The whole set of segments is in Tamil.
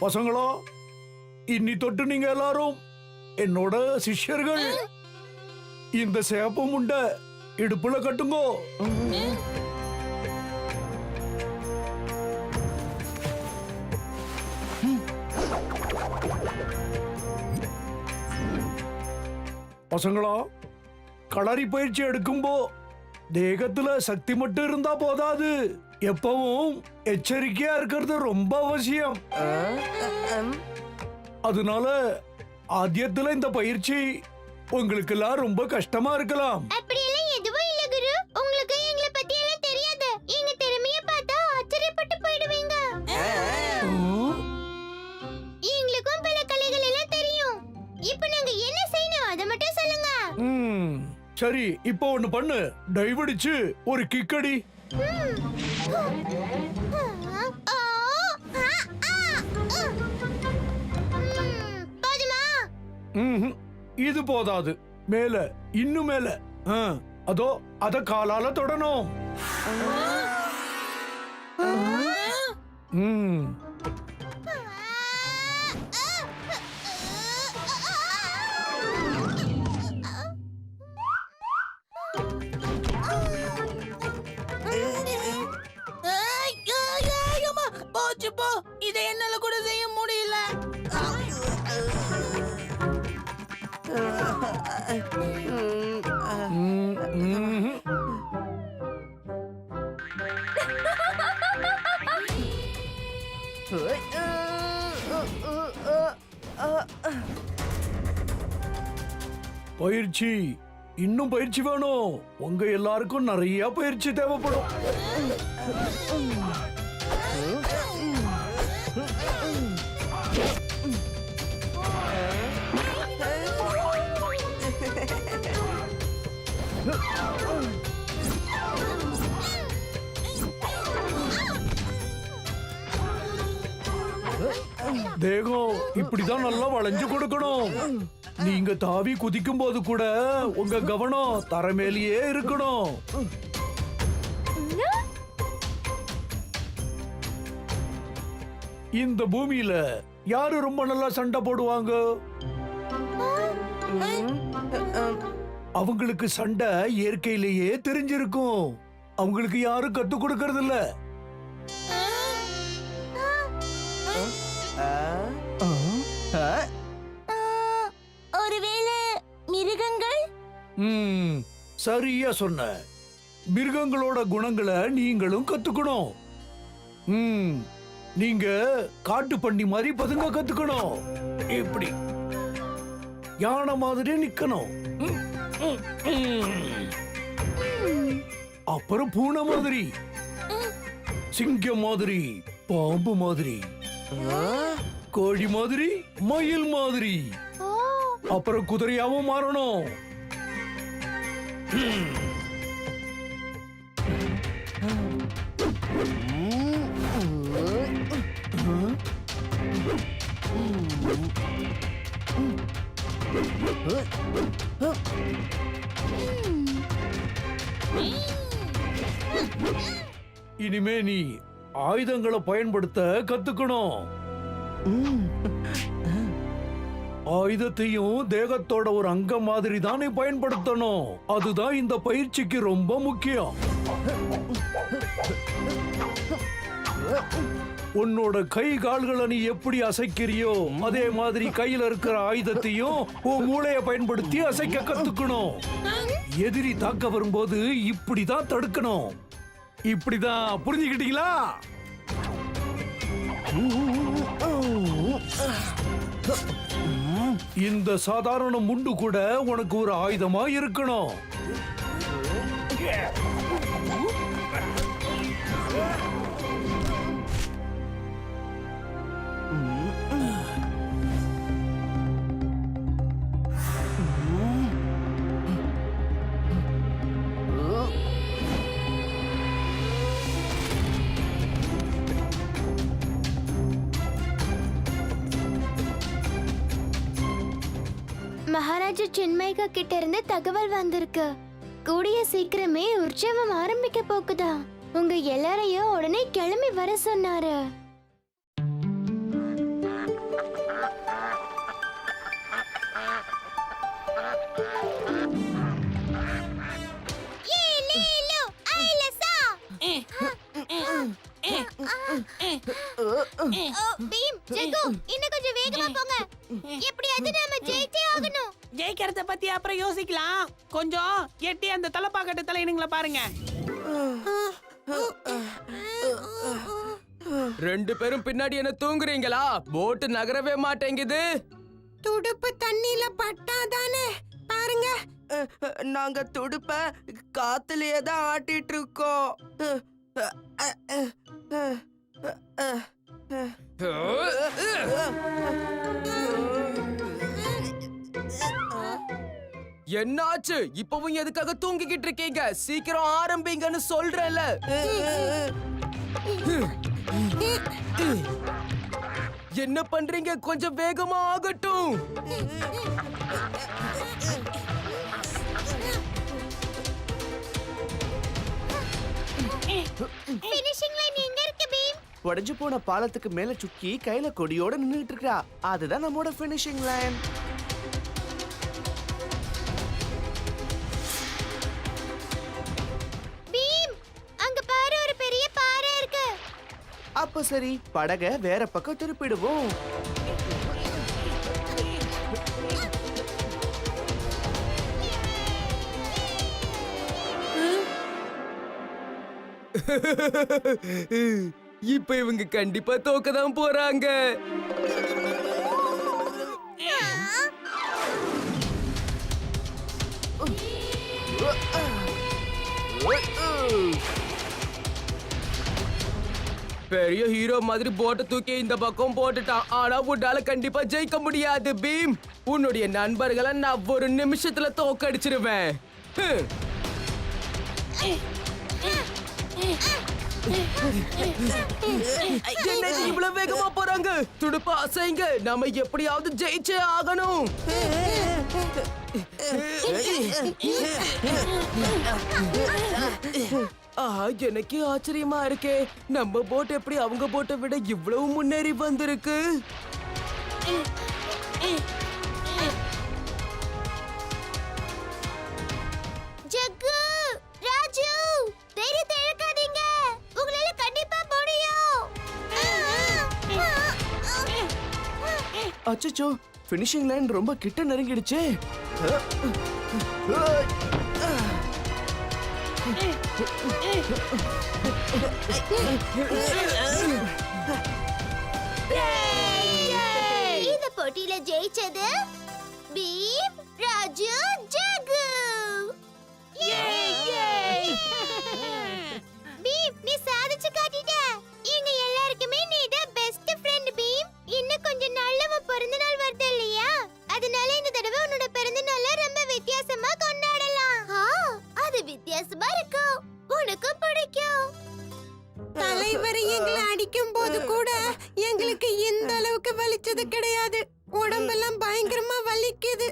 பசங்களா, இன்னி தொட்டு நீங்க எல்லாரும் என்னோட சிஷ்யர்கள். இந்த சேப்பு முண்டை இடுப்புல கட்டுங்கோ. பசங்களா, களரி பயிற்சி எடுக்கும்போ தேகத்துல சக்தி மட்டும் இருந்தா போதாது, எப்பவும் எச்சரிக்கையா இருக்கிறது ரொம்ப அவசியம். அதனால ஆத்தியத்துல இந்த பயிற்சி உங்களுக்கு எல்லாம் ரொம்ப கஷ்டமா இருக்கலாம். அப்படியெல்லாம் எதுவும் இல்ல குரு. உங்களுக்கு எங்களை பத்தி எல்லாம் தெரியாது. எங்க திறமைய பார்த்தா ஆச்சரியப்பட்டு போயிடுவீங்க. எங்களுக்கும் பல கலைகள் எல்லாம் தெரியும். இப்போ நாங்க என்ன செய்யணும் அத மட்டும் சொல்லுங்க. சரி, இப்போ ஒண்ணு பண்ணு. டைவ் அடிச்சு ஒரு கிக் அடி. போதுமா? இது போதாது. மேல, இன்னும் மேல. அதோ அத காலால தொடணும். போச்சு போ, இதை என்னால கூட செய்ய முடியல. பயிற்சி, இன்னும் பயிற்சி வேணும். உங்க எல்லாருக்கும் நிறைய பயிற்சி தேவைப்படும். தேகம் இப்படிதான் நல்லா வளைஞ்சு கொடுக்கணும். நீங்க தாவி குதிக்கும் போது கூட உங்க கவனம் தரைமேலேயே இருக்கணும். இந்த பூமியில யாரு ரொம்ப நல்லா சண்டை போடுவாங்க? அவங்களுக்கு சண்டை இயற்கையிலேயே தெரிஞ்சிருக்கும். அவங்களுக்கு யாரும் கத்து கொடுக்கறது இல்ல. ஒருவேளை மிருகங்கள்? சரியா சொன்ன. மிருகங்களோட குணங்களை நீங்களும் கத்துக்கணும். நீங்க காட்டு பண்ணி மாதிரி பதுங்க கத்துக்கணும். எப்படி யானை மாதிரி நிக்கணும். அப்புறம் பூனை மாதிரி, சிங்கம் மாதிரி, பாம்பு மாதிரி, கோழி மாதிரி, மயில் மாதிரி, அப்புறம் குதிரையாவும் மாறணும். இனிமே நீ ஆயுதங்களை பயன்படுத்த கத்துக்கணும். ஆயுதத்தையும் தேகத்தோட ஒரு அங்கம் மாதிரி தான் நீ பயன்படுத்தணும். அதுதான் இந்த பயிற்சிக்கு ரொம்ப முக்கியம். உன்னோட கை கால்களை நீ எப்படி அசைக்கிறியோ அதே மாதிரி கையில இருக்கிற ஆயுதத்தையும் உன் மூளையை பயன்படுத்தி அசைக்க கத்துக்கணும். எதிரி தாக்க வரும்போது இப்படிதான் தடுக்கணும். இப்படிதான், புரிஞ்சுக்கிட்டீங்களா? இந்த சாதாரண முண்டு கூட உனக்கு ஒரு ஆயுதமா இருக்கணும். மகாராஜா சின்மயிகா கிட்ட இருந்து தகவல் வந்திருக்கு. கூடிய சீக்கிரமே உற்சவம் ஆரம்பிக்க போகுதா. உங்க எல்லாரையும் உடனே கிளம்பி வர சொன்னாரு. ஏலேலோ ஐலசா பீம் ஜெகு இன்னும் கொஞ்சம் வேகமா போங்க எப்படியாவது நாம ஜெயிச்சே ஆகணும் ஜெயிக்கிறத பத்தி அப்புறம் யோசிக்கலாம். கொஞ்சம் எட்டி அந்த தலைப்பாக்கட்டு தலையணுங்களை பாருங்க. ரெண்டு பேரும் பின்னாடி என்ன தூங்குறீங்களா? போட்டு நகரவே மாட்டேங்குது. துடுப்பு தண்ணியில பட்டாதானே பாருங்க. நாங்க துடுப்ப காத்துலயே தான் ஆட்டிட்டு இருக்கோம். என்னாச்சு? இப்பவும் எதுக்காக தூங்கிக்கிட்டு இருக்கீங்க? சீக்கிரம் ஆரம்பிங்கன்னு சொல்றேன்ல. என்ன பண்றீங்க? கொஞ்சம் வேகமா ஆகட்டும். ஃபினிஷிங் லைன் எங்க இருக்கு பீம் உடைஞ்சு போன பாலத்துக்கு மேல சுக்கி கையில கொடியோட நின்னுட்டு இருக்கா. அதுதான் நம்மோட ஃபினிஷிங் லைன். பீம் அங்க பாரு ஒரு பெரிய பாறை இருக்கு அப்ப சரி, படக வேற பக்கம் திருப்பிடுவோம். இப்ப இவங்க கண்டிப்பா தோக்கதான் போறாங்க. பெரிய ஹீரோ மாதிரி போட்டை தூக்கி இந்த பக்கம் போட்டுட்டான். ஆனா உன்னால கண்டிப்பா ஜெயிக்க முடியாது பீம். உன்னுடைய நண்பர்களை நான் ஒரு நிமிஷத்துல தோக்கடிச்சிருவேன். என்ன இவ்வளவு வேகமா போறாங்க? துடுப்பா அசைங்க, நாம எப்படியாவது ஜெயிச்சே ஆகணும். எனக்கே ஆச்சரியமா இருக்கே, நம்ம போட் எப்படி அவங்க போட்டை விட இவ்வளவு முன்னேறி வந்திருக்கு. ஜக்கு ராஜு தைரியத்தை இழக்காதீங்க உங்களால கண்டிப்பா முடியும் அச்சச்சோ, ஃபினிஷிங் லைன் ரொம்ப கிட்ட நெருங்கிடுச்சே. இந்த போட்டியில ஜெயிச்சது பீம் ராஜு ஜகு பீம் நீ சாதிச்சு காட்டிட்ட எங்க எல்லாருக்குமே நீ தான் பெஸ்ட் ஃப்ரெண்ட் பீம் இன்னும் கொஞ்ச நாள்ல உன் பிறந்த நாள் வருது இல்லையா அதனால இந்த தடவை உன்னோட பிறந்த நாளை ரொம்ப வித்தியாசமா கொண்டாடலாம் அது வித்தியாசமா இருக்கும் உனக்கு பிடிக்கும் தலைவர் எங்களை அடிக்கும் போது கூட எங்களுக்கு இந்த அளவுக்கு வலிச்சது கிடையாது. உடம்பெல்லாம் பயங்கரமா வலிக்குது.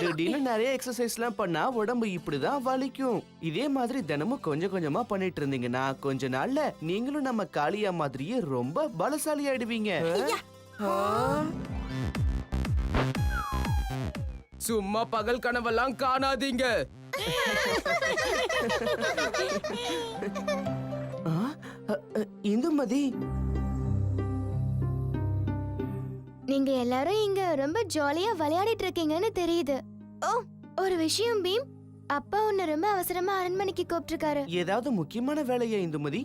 திடீர்னு நிறைய எக்ஸசைஸ்லாம் பண்ணா உடம்பு இப்படிதான் வலிக்கும். இதே மாதிரி தினமும் கொஞ்சம் கொஞ்சமா பண்ணிட்டு இருந்தீங்கன்னா கொஞ்ச நாள்ல நீங்களும் நம்ம காளியா மாதிரியே ரொம்ப பலசாலி ஆயிடுவீங்க. சும்மா பகல் கனவெல்லாம் காணாதீங்க. இந்துமதி, நீங்க எல்லாரும் இங்க ரொம்ப ஜாலியா விளையாடிட்டு இருக்கீங்கன்னு தெரியுது. ஓ ஒரு விஷயம் பீம் அப்பா உன்னை ரொம்ப அவசரமா அரண்மனைக்கு கூப்பிட்டிருக்காரு. ஏதாவது முக்கியமான வேலையா இந்துமதி?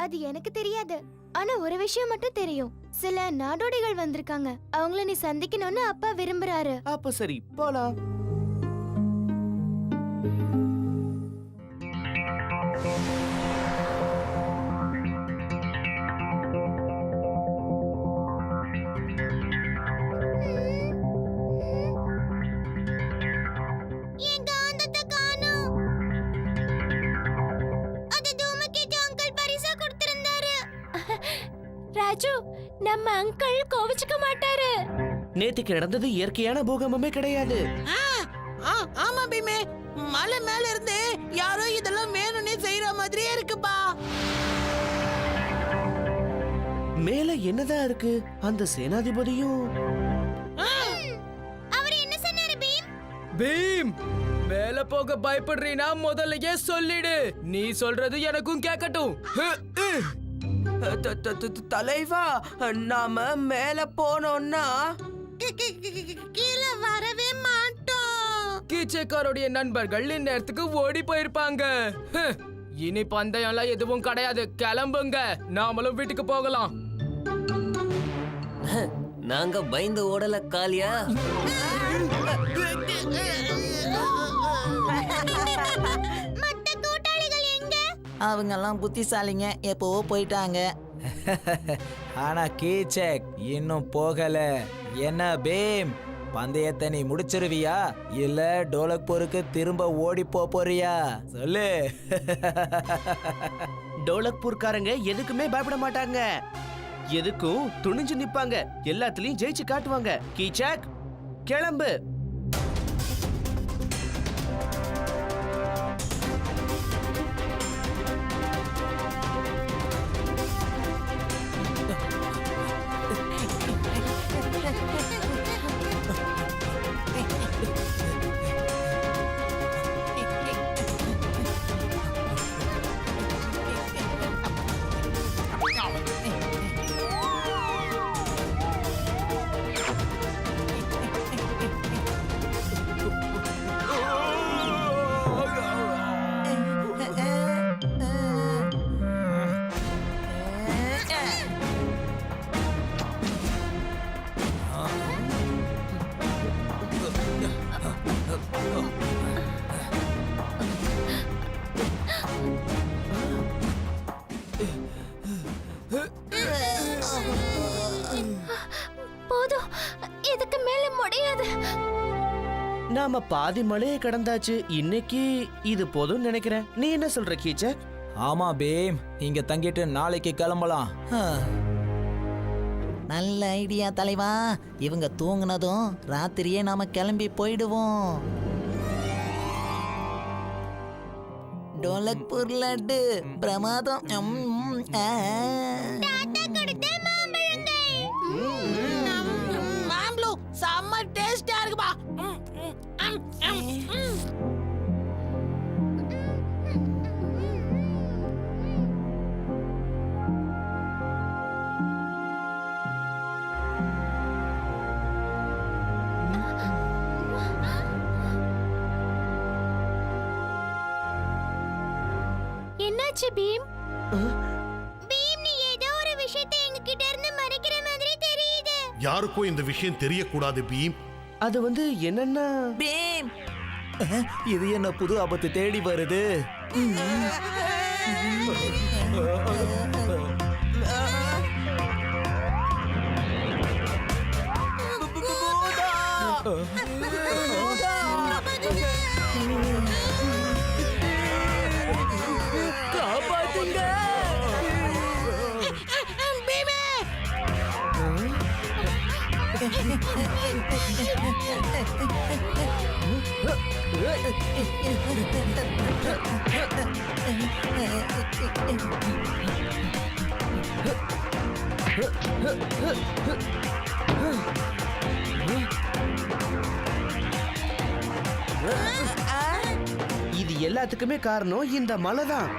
அது எனக்கு தெரியாது. ஆனா ஒரு விஷயம் மட்டும் தெரியும். சில நாடோடிகள் வந்திருக்காங்க. அவங்கள நீ சந்திக்கணும்னு அப்பா விரும்புறாரு. அப்ப சரி, போலாம். எங்க ஆந்தத்தை காணோம். அது தூமகேது அங்கிள் பரிசா கொடுத்திருந்தாரு. ராஜு நம்ம அங்கிள் கோவிச்சுக்க மாட்டாரு. நேத்திக்கு நடந்தது இயற்கையான பூகம்பமே கிடையாது. ஆமா பீமே, மலை மேல இருந்து யாரோ இதெல்லாம் வேணும்னே செய்யற மாதிரியே இருக்குப்பா. மேல என்னதான் இருக்கு? அந்த சேனாதிபதியும் அவர் என்ன சொன்னாரு பீம்? பீம் மேல போக பயப்படுறீனா முதல்லயே சொல்லிடு. நீ சொல்றது எனக்கும் கேட்கட்டும். தலைவா, நாம மேல போனோம்னா கீழே வரவே மாட்டோம். கீச்சைக்காரோடைய நண்பர்கள் இந்நேரத்துக்கு ஓடி போயிருப்பாங்க. இனி பந்தயம்லாம் எதுவும் கிடையாது. கிளம்புங்க, நாமளும் வீட்டுக்கு போகலாம். நாங்க பயந்து ஓடல காளியா. மத்த கூட்டாளிகள் எங்க? அவங்க எல்லாம் புத்திசாலிங்க, எப்பவோ போயிட்டாங்க. ஆனா கீச்சக் இன்னும் போகல. என்ன பீம், பந்தயத்தை நீ முடிச்சிருவியா இல்ல டோலக்பூருக்கு திரும்ப ஓடி போறியா சொல்லு. டோலக்பூர்காரங்க எதுக்குமே பயப்பட மாட்டாங்க. எதுக்கும் துணிஞ்சு நிப்பாங்க. எல்லாத்துலயும் ஜெயிச்சு காட்டுவாங்க. கீச்சக், கிளம்பு. போதும், இதுக்கு மேல முடியாது. நாம பாதி மலையை கடந்தாச்சு. இன்னைக்கு இது போதும் நினைக்கிறேன். நீ என்ன சொல்ற கீச்சக்? ஆமா பீம், இங்க தங்கிட்டு நாளைக்கு கிளம்பலாம். நல்ல ஐடியா தலைவா. இவங்க தூங்குனதும் ராத்திரியே நாம கிளம்பி போயிடுவோம். டோலக்பூர் லட்டு பிரமாதம். தாத்தா கொடுத்த மாம்பழங்கள். மாம்பழம் செம்ம டேஸ்டா இருக்குப்பா. என்னாச்சு பீம்? பீம், நீ ஏதோ ஒரு விஷயத்தை எங்க கிட்ட இருந்து மறைக்கிற மாதிரி தெரியுது. யாருக்கும் இந்த விஷயம் தெரியக்கூடாது பீம். அது வந்து என்னன்னா, பீம், இது என்ன புது ஆபத்து தேடி வருது? காப்பாத்துங்க. இது எல்லாத்துக்குமே காரணம் இந்த மலை தான்.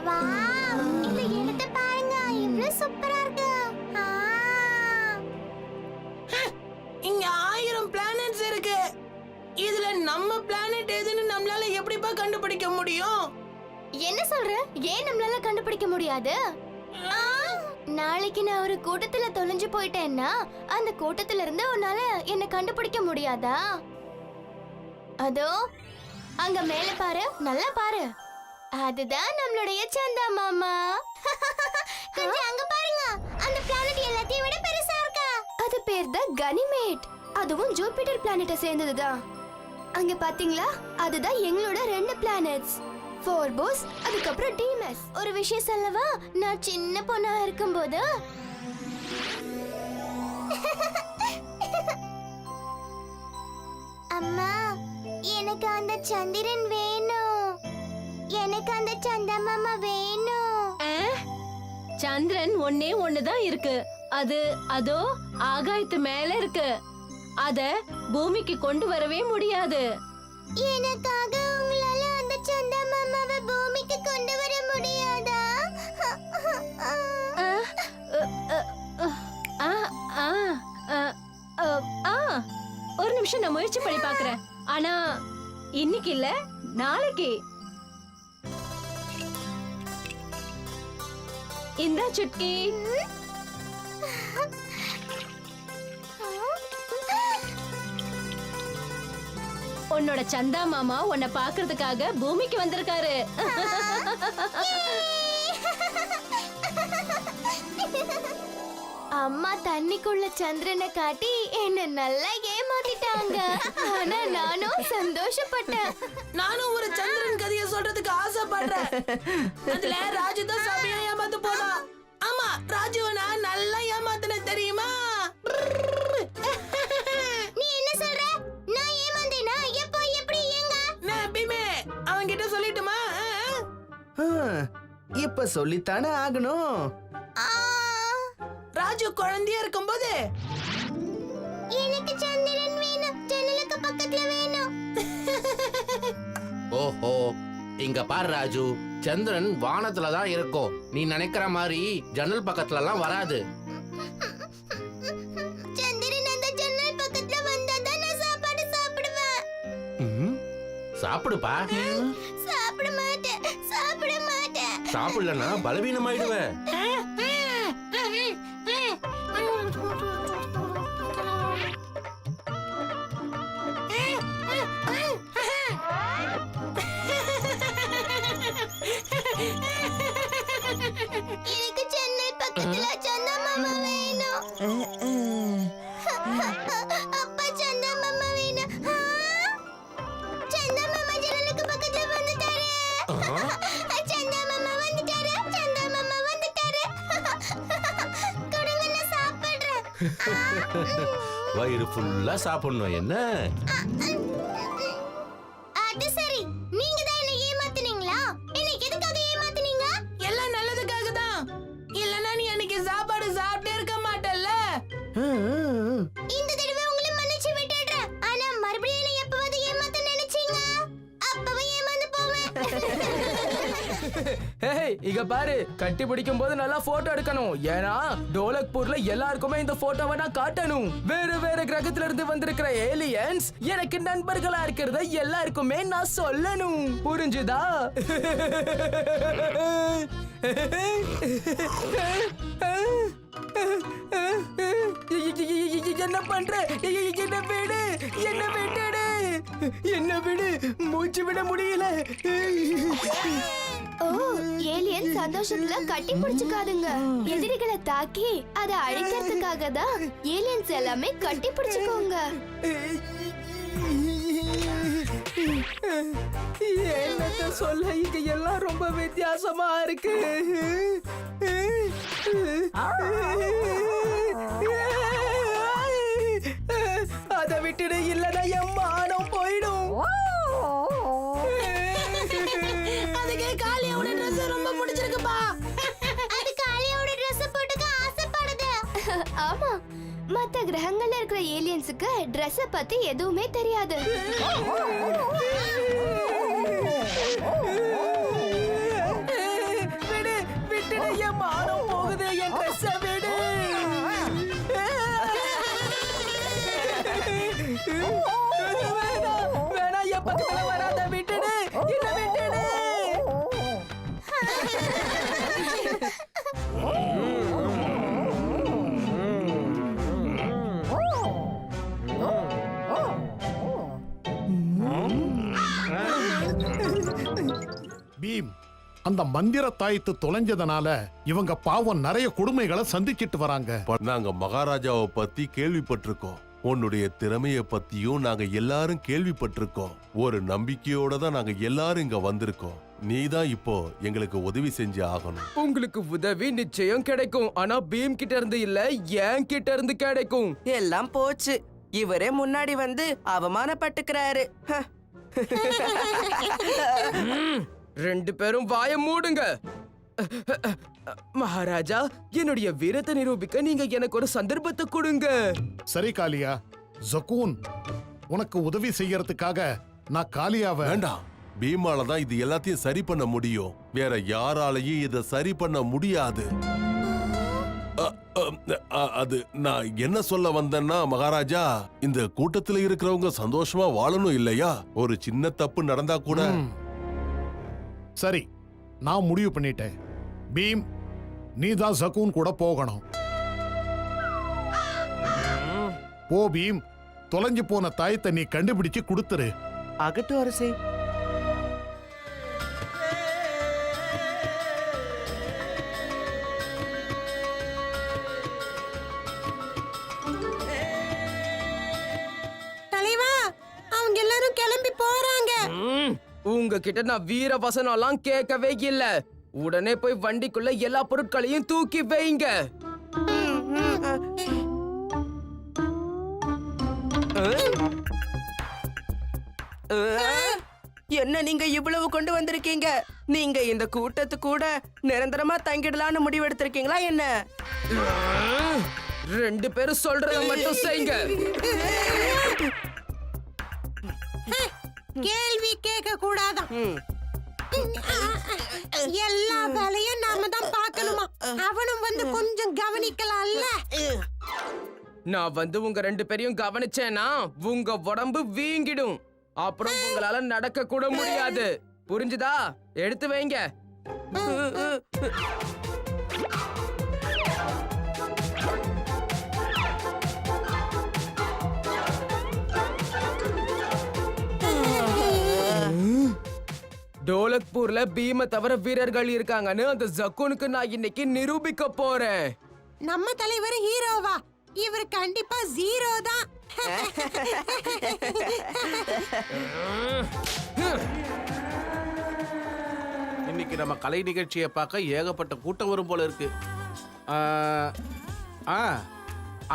வாவ், இந்த இடத்தை பாருங்க, எவ்வளவு சூப்பரா இருக்கு. இங்க 1000 பிளானட்ஸ் இருக்கு. இதுல நம்ம பிளானட் எதுன்னு நம்மளால எப்படிப்பா கண்டுபிடிக்க முடியும்? என்ன சொல்ற? ஏன் நம்மளால கண்டுபிடிக்க முடியாது? நாளைக்கு நான் ஒரு கூட்டத்துல தொலைஞ்சு போயிட்டேன்னா அந்த கூட்டத்துல இருந்து உன்னால என்ன கண்டுபிடிக்க முடியாதா? அதோ அங்க மேல பாரு, நல்லா பாரு. அதுதான் நம்மளுடைய சந்தா மாமா. கொஞ்சம் அங்க பாருங்க, அந்த பிளானட் எல்லாத்தையும் விட பெருசா இருக்கா. அது பேர் தான் கனிமேட். அதுவும் ஜூபிட்டர் பிளானட்டை சேர்ந்ததுதான். அங்க பாத்தீங்களா, அதுதான் எங்களோட 2 பிளானட்ஸ். 4 bows, அதுக்கப்புறம் DMS. ஒரு விஷயம் சொல்லவா, நான் சின்ன பொண்ணா இருக்கும்போது அம்மா, எனக்கு அந்த சந்திரன் வேணும். எனக்கு அந்த சந்தா மாமா வேணும். சந்திரன் ஒன்னே ஒண்ணுதான் இருக்கு. அது அதோ ஆகாயத்து மேல இருக்கு. அத பூமிக்கு கொண்டு வரவே முடியாது. எனக்காக உங்களால அந்த சந்தா மாமாவை பூமிக்கு கொண்டு வர முடியாதா? ஒரு நிமிஷம் நான் முயற்சி பண்ணி பாக்குறேன். ஆனா இன்னைக்கு இல்ல, நாளைக்கு. இந்தா சுட்கி. உன்னோட சந்தா மாமா உன்னை பாக்குறதுக்காக பூமிக்கு வந்திருக்காரு. அம்மா தண்ணிக்குள்ள சந்திரனை காட்டி என்ன நல்லா ஏமாத்திட்டாங்க. ஆனா நானும் சந்தோஷப்பட்டேன். நானும் ஒரு சந்திரன் கதையை சொல்றதுக்கு ஆசைப்படுறேன். அதுல ராஜு தான் சபையா ஏமாத்து போனா. ஆமா, ராஜுவை நான் நல்லா ஏமாத்தின தெரியுமா? நீ என்ன சொல்ற? நான் ஏமாந்தேனா? எப்போ, எப்படி, எங்க? நான் எப்பயுமே அவன்கிட்ட சொல்லிட்டுமா? இப்ப சொல்லித்தானே ஆகணும். ராஜு குழந்தையா இருக்கும்போது எனக்கு சந்திரன் வேணும். ஜன்னலுக்கு பக்கத்துல வேணும். ஓஹோ, இங்க பாரு ராஜு, சந்திரன் வானத்துல தான் இருக்கும். நீ நினைக்கிற மாதிரி ஜன்னல் பக்கத்துல எல்லாம் வராது. சந்திரன் அந்த ஜன்னல் பக்கத்துல வந்தாதான் நான் சாப்பாடு சாப்பிடுவேன். சாப்பிடுப்பா. சாப்பிட மாட்டேன், சாப்பிட மாட்டேன். சாப்பிடலன்னா பலவீனமாயிடுவேன். எனக்கு ஜன்னல் பக்கத்துல சந்தா மாமா வேணும். அப்பா, சந்தா மாமா வேணும். சந்தா மாமா ஜன்னலுக்கு பக்கத்துல வந்துட்டாரு. சந்தா மாமா வந்துட்டாரு. சந்தா மாமா வந்துட்டாரு. கொடுங்க, நான் சாப்பிடுறேன். வயிறு ஃபுல்லா சாப்பிடணும் என்ன? அது சரி, நீங்க தான் என்ன ஏமாத்துனீங்களா? என்ன எதுக்காக ஏமாத்துனீங்க? எல்லாம் நல்லதுக்காக தான். இல்லனா நீ அன்னைக்கு சாப்பாடு சாப்பிட்டே இருக்க மாட்டல்ல. இந்த தடவை உங்களை மன்னிச்சு விட்டுடுறேன். ஆனா மறுபடியும் என்ன எப்பவாவது ஏமாத்த நினைச்சீங்க, அப்பவே ஏமாந்து போவேன். ஹேய், இங்க பாரு, கட்டி பிடிக்கும் போது நல்லா போட்டோ எடுக்கணும். ஏன்னா டோலக்பூர்ல எல்லாருக்குமே இந்த போட்டோவை நான் காட்டணும். வேற வேற கிரகத்துல இருந்து வந்திருக்கிற ஏலியன்ஸ் எனக்கு நண்பர்களா இருக்கிறத எல்லாருக்குமே நான் சொல்லணும். புரிஞ்சுதா? என்ன பண்ற? என்ன விடு, என்ன விட்டுடு, என்ன விடு, மூச்சு விட முடியல. ஓ, ஏலியன் சந்தோஷத்துல கட்டி பிடிச்சுக்காதுங்க. எதிரிகளை தாக்கி அதை அழிக்கிறதுக்காக தான் ஏலியன்ஸ் எல்லாமே கட்டி பிடிச்சுக்கோங்க. என்னத்த சொல்ல, இங்க எல்லாம் ரொம்ப வித்தியாசமா இருக்கு. அதை விட்டுடு, இல்லனா என் மானம் போயிடும். அதுக்கு காளியோட Dress ரொம்ப பிடிச்சிருக்குப்பா. அது காளியோட Dress போட்டுக்க ஆசைப்படுது. ஆமா, மத்த கிரகங்கள்ல இருக்கிற ஏலியன்ஸுக்கு Dress பத்தி எதுவுமே தெரியாது. விடு, விட்டுடு, என் மானம் போகுது. என் Dress விடு. வேணா, என் பக்கத்துல வராத, விட்டுடு, என்ன விட்டுடு. பீம், அந்த மந்திர தாயத்து தொலைஞ்சதுனால இவங்க பாவம் நிறைய கொடுமைகளை சந்திச்சிட்டு வராங்க. நாங்க மகாராஜாவை பத்தி கேள்விப்பட்டிருக்கோம். உன்னுடைய திறமைய பத்தியும் நாங்க எல்லாரும் கேள்விப்பட்டிருக்கோம். ஒரு நம்பிக்கையோட தான் நாங்க எல்லாரும் இங்க வந்திருக்கோம். நீதான் இப்போ எங்களுக்கு உதவி செஞ்சு ஆகணும். உங்களுக்கு உதவி நிச்சயம் கிடைக்கும். ஆனா பீம் கிட்ட இருந்து இல்ல, என் கிட்ட இருந்து கிடைக்கும். எல்லாம் போச்சு. இவரே முன்னாடி வந்து அவமானப்பட்டுக்கிறாரு. ரெண்டு பேரும் வாய மூடுங்க. மகாராஜா, என்னுடைய வீரத்தை நிரூபிக்க நீங்க எனக்கு ஒரு சந்தர்ப்பத்தை கொடுங்க. சரி காளியா, ஜக்கூன் உனக்கு உதவி செய்யறதுக்காக நான் காளியாவை வேண்டாம். பீமால தான் இது எல்லாத்தையும் சரி பண்ண முடியும். வேற யாராலையும் இதை சரி பண்ண முடியாது. அது நான் என்ன சொல்ல வந்தேன்னா மகாராஜா, இந்த கூட்டத்துல இருக்கிறவங்க சந்தோஷமா வாழணும் இல்லையா? ஒரு சின்ன தப்பு நடந்தா கூட. சரி, நான் முடிவு பண்ணிட்டேன். பீம், நீதான் ஜக்கூன் கூட போகணும். போ பீம், தொலைஞ்சு போன தாயத்தை நீ கண்டுபிடிச்சு கொடுத்துரு. அகட்டும் அரசே. தலைவா, அவங்க எல்லாரும் கிளம்பி போறாங்க. உங்ககிட்ட நான் வீர வசனம் எல்லாம் கேட்கவே இல்ல. உடனே போய் வண்டிக்குள்ள எல்லா பொருட்களையும் தூக்கி வைங்க. என்ன நீங்க இவ்வளவு கொண்டு வந்திருக்கீங்க? நீங்க இந்த கூட்டத்து கூட நிரந்தரமா தங்கிடலாம்னு முடிவெடுத்திருக்கீங்களா என்ன? ரெண்டு பேரும் சொல்றத மட்டும் செய்யுங்க. கேள்வி கேட்க கூடாதான். எல்லா வேலையும் நாம தான் பார்க்கணுமா? அவனும் வந்து கொஞ்சம் கவனிக்கலாம்ல. நான் வந்து உங்க ரெண்டு பேரையும் கவனிச்சேனா உங்க உடம்பு வீங்கிடும். அப்புறம் உங்களால நடக்க கூட முடியாது. புரிஞ்சுதா? எடுத்து வைங்க. டோலக்பூர்ல பீம தவிர வீரர்கள் இருக்காங்கன்னு அந்த ஜக்கூனுக்கு நான் இன்னைக்கு நிரூபிக்க போறேன். நம்ம தலைவர் ஹீரோவா? இவர் கண்டிப்பா ஜீரோ தான். இன்னைக்கு நம்ம கலை நிகழ்ச்சியை பார்க்க ஏகப்பட்ட கூட்டம் வரும் போல இருக்கு.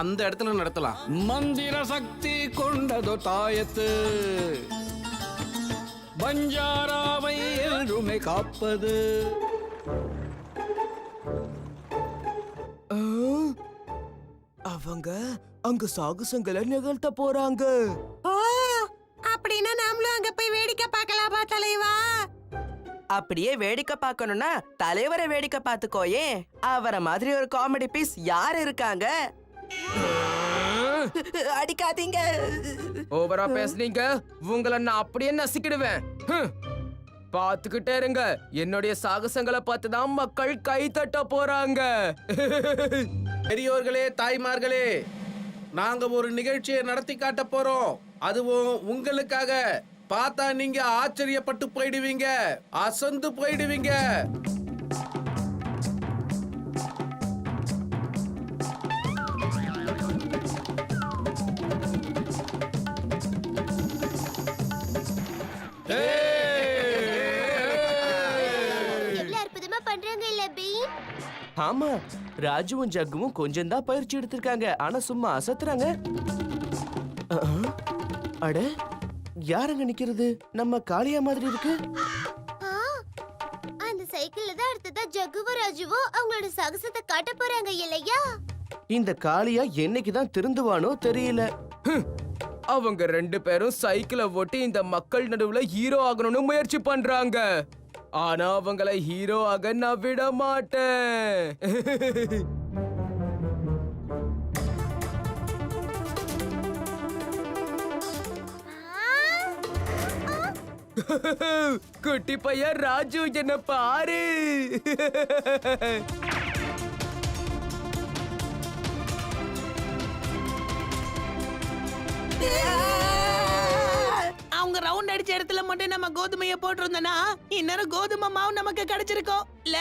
அந்த இடத்துல நடத்தலாம். மந்திர சக்தி கொண்டதோ தாயத்து, பஞ்சாராவை என்றுமே காப்பது. அவங்க அங்க சாகசங்களை நிகழ்த்த போறாங்க. ஓ, அப்படின்னா நாமளும் அங்க போய் வேடிக்கை பார்க்கலாமா தலைவா? அப்படியே வேடிக்கை பார்க்கணும்னா தலைவரை வேடிக்கை பார்த்துக்கோயே. அவரை மாதிரி ஒரு காமெடி பீஸ் யார் இருக்காங்க? அடிக்காதீங்க. ஓவரா பேசுனீங்க, உங்களை நான் அப்படியே நசிக்கிடுவேன். பாத்துக்கிட்டே இருங்க. என்னுடைய சாகசங்களை பார்த்து தான் மக்கள் கை தட்ட போறாங்க. பெரியோர்களே, தாய்மார்களே, நாங்க ஒரு நிகழ்ச்சியை நடத்தி காட்ட போறோம். அதுவும் உங்களுக்காக. பார்த்தா நீங்க ஆச்சரியப்பட்டு போயிடுவீங்க, அசந்து போயிடுவீங்க. எவ்வளவு அற்புதமா பண்றாங்க இல்ல பீம்? ஆமா, ராஜுவும் ஜக்குவும் கொஞ்சம் தான் பயிற்சி எடுத்திருக்காங்க. ஆனா சும்மா அசத்துறாங்க. அட, யாரங்க நிக்கிறது? நம்ம காளியா மாதிரி இருக்கு. அந்த சைக்கிள்ல தான் அடுத்ததா ஜக்குவும் ராஜுவும் அவங்களோட சாகசத்தை காட்ட போறாங்க இல்லையா? இந்த காளியா என்னைக்குதான் திருந்துவானோ தெரியல. அவங்க ரெண்டு பேரும் சைக்கிளை ஓட்டி இந்த மக்கள் நடுவுல ஹீரோ ஆகணும்னு முயற்சி பண்றாங்க. ஆனா அவங்கள ஹீரோ ஆக நான் விட மாட்டேன். குட்டி பையன் ராஜு, என்ன பாரு. அவங்க ரவுண்ட் அடிச்ச இடத்துல மட்டும் நம்ம கோதுமைய போட்டிருந்தோம்னா இன்னொரு கோதுமை மாவு நமக்கு கிடைச்சிருக்கும் இல்ல?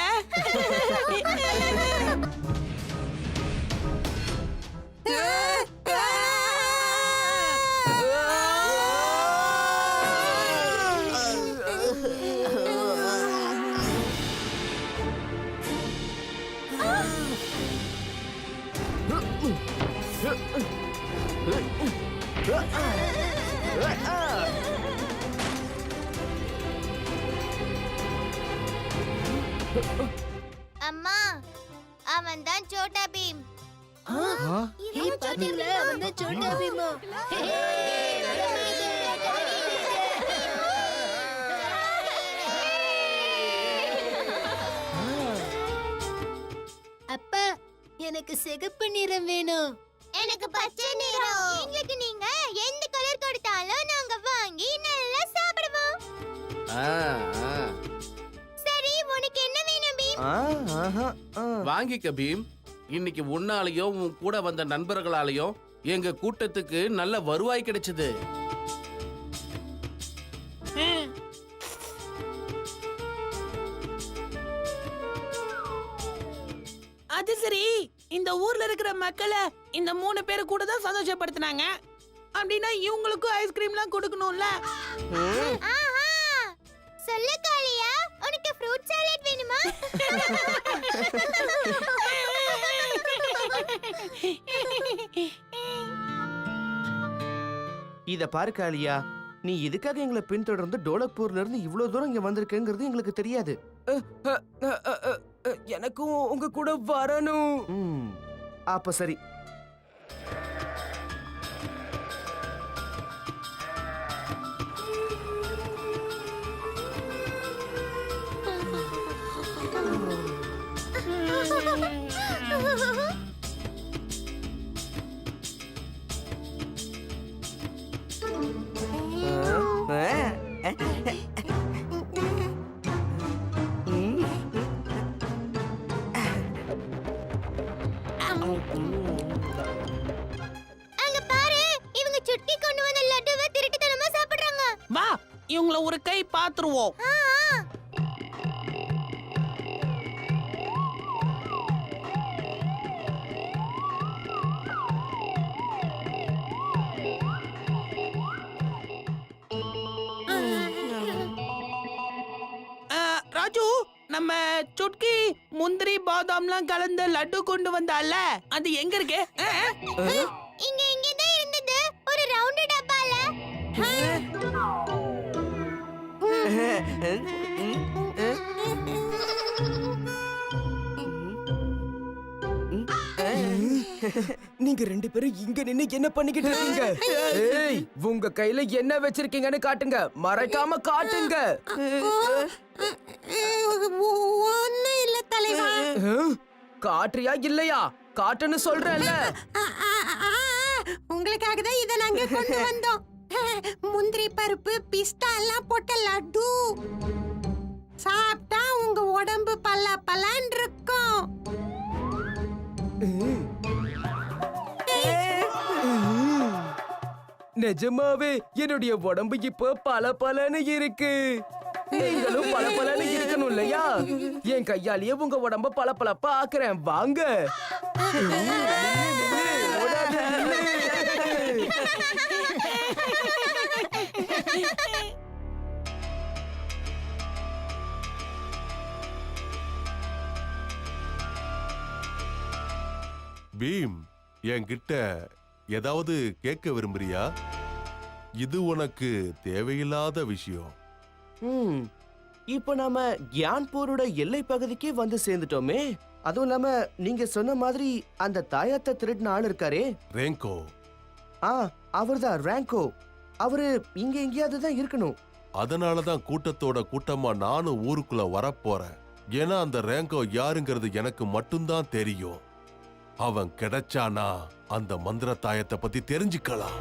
அம்மா அவன் தான் சோட்டா பீம். அப்பா எனக்கு சிகப்பு நிறம் வேணும். எனக்கு பச்சை நிறம். எங்களுக்கு நீங்க எந்த கலர் கொடுத்தாலும் நாங்க வாங்கி நல்லா சாப்பிடுவோம். சரி, உனக்கு என்ன வேணும் பீம்? வாங்கிக்க பீம். இன்னைக்கு உன்னாலையும் உன் கூட வந்த நண்பர்களாலையும் எங்க கூட்டத்துக்கு நல்ல வருவாய் கிடைச்சது. அது சரி, இந்த ஊர்ல இருக்கிற மக்களை இந்த 3 பேரு கூட தான் சந்தோஷப்படுத்தினாங்க. அப்படின்னா இவங்களுக்கும் ஐஸ்கிரீம்லாம் கொடுக்கணும்ல. ஆஹா, சொல்லு காளியா, உனக்கு ஃப்ரூட் சாலட் வேணுமா? இத பாரு காளியா, நீ எதுக்காக எங்களை பின்தொடர்ந்து டோலக்பூர்ல இருந்து இவ்வளவு தூரம் இங்க வந்திருக்கேங்கிறது எங்களுக்கு தெரியாது. எனக்கும் உங்க கூட வரணும். அப்ப சரி. அங்க பாரு, இவங்க சுட்டி கொண்டு வந்த லட்டுவை திருட்டுத்தனமா சாப்பிடுறாங்க. வா, இவங்கள ஒரு கை பாத்துருவோம். ராஜு, நம்ம சுட்கி முந்திரி பாதாம்லாம் கலந்த லட்டு கொண்டு வந்தால, அது எங்க இருக்கு? இங்க தான் இருந்தது, ஒரு ரவுண்ட் டப்பால. நீங்க 2 பேரும் இங்க நின்னு என்ன பண்ணிக்கிட்டு இருக்கீங்க? ஏய், உங்க கையில என்ன வச்சிருக்கீங்கன்னு காட்டுங்க, மறைக்காம காட்டுங்க. ஒண்ணும் இல்ல தலைவா. காட்டுறியா இல்லையா? காட்டுன்னு சொல்றேன்ல. உங்களுக்காக தான் இத நாங்க கொண்டு வந்தோம். முந்திரி பருப்பு, பிஸ்தா எல்லாம் போட்ட லட்டு. சாப்பிட்டா உங்க உடம்பு பல்லா பல்லான் இருக்கும். நிஜமாவே என்னுடைய உடம்பு இப்ப பல இருக்கு. நீங்களும் பல இருக்கணும் இல்லையா? என் கையாலேயே உங்க உடம்ப பளபளப்பா ஆக்குறேன். வாங்க. பீம், என்கிட்ட ஏதாவது கேட்க விரும்புறியா? இது உனக்கு தேவையில்லாத விஷயம். இப்போ நாம கியான்பூரோட எல்லை பகுதிக்கே வந்து சேர்ந்துட்டோமே. அதுவும் இல்லாம நீங்க சொன்ன மாதிரி அந்த தாயத்தை திருடின ஆள் இருக்காரே, ரேங்கோ. அவர்தான் ரேங்கோ. அவரு இங்க எங்கேயாவது தான் இருக்கணும். அதனாலதான் கூட்டத்தோட கூட்டமா நானும் ஊருக்குள்ள வரப்போறேன். ஏன்னா அந்த ரேங்கோ யாருங்கிறது எனக்கு மட்டும்தான் தெரியும். அவன் கிடைச்சானா அந்த மந்திர தாயத்தை பத்தி தெரிஞ்சுக்கலாம்.